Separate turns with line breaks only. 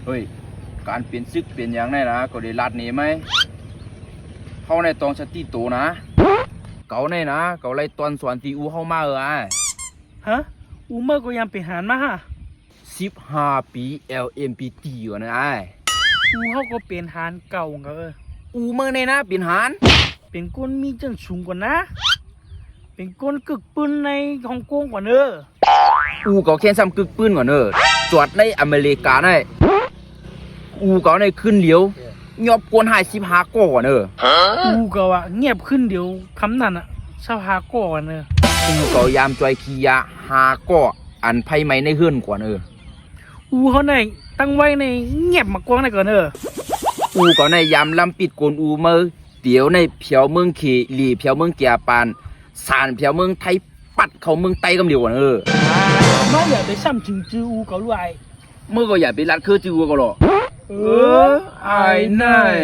เฮ้ยการเปลี่ยนซึกเปลี่ยนอย่างไรนะก็ได้ลัดหนีไหมเขาในตองสติโตนะเก่าในนะเก่าไรตอนสวนตีอูเข้ามา
ฮะอูเมื่อก็ยังไปหารมาฮะ
15 ปี LMPT อยู่นะ
อูเขาก็เป็นหารเก่าก็
อูเมื่อในนะเป็นหาร
เป็นก้นมีจังสูงกว่านะเป็นก้นกึกปืนในฮ่องกงกว่า
อูก็แค่ซ้ำกึกปืนก่อนจวดในอเมริกาได้อูก็ในขึ้นเหลียวยอบกวน15ก่อน
อูก็ว่าเงียบขึ้นเดี๋ยวคำนั้นสภาก่อน
อูก็ยามจอยคียะ5ก่ออันไพ่ไหมในเฮือนกว่า
อูเขาในตั้งไว้ในเงียบมากกว่าในก่อน
อูก็ในยามลำปิดโกนอูเมื่อเดี๋ยวในเพียวเมืองเขหลีเพียวเมืองเกียปานสารเพียวเมืองไทยปัดเขาเมืองไต้กำเดียวก่อน
น้องอย่าไปซ้ำถึงจืออูก็รู้ไอ้
เมื่อก็อย่าไปรัดคือจือก็หรอไอ้นาย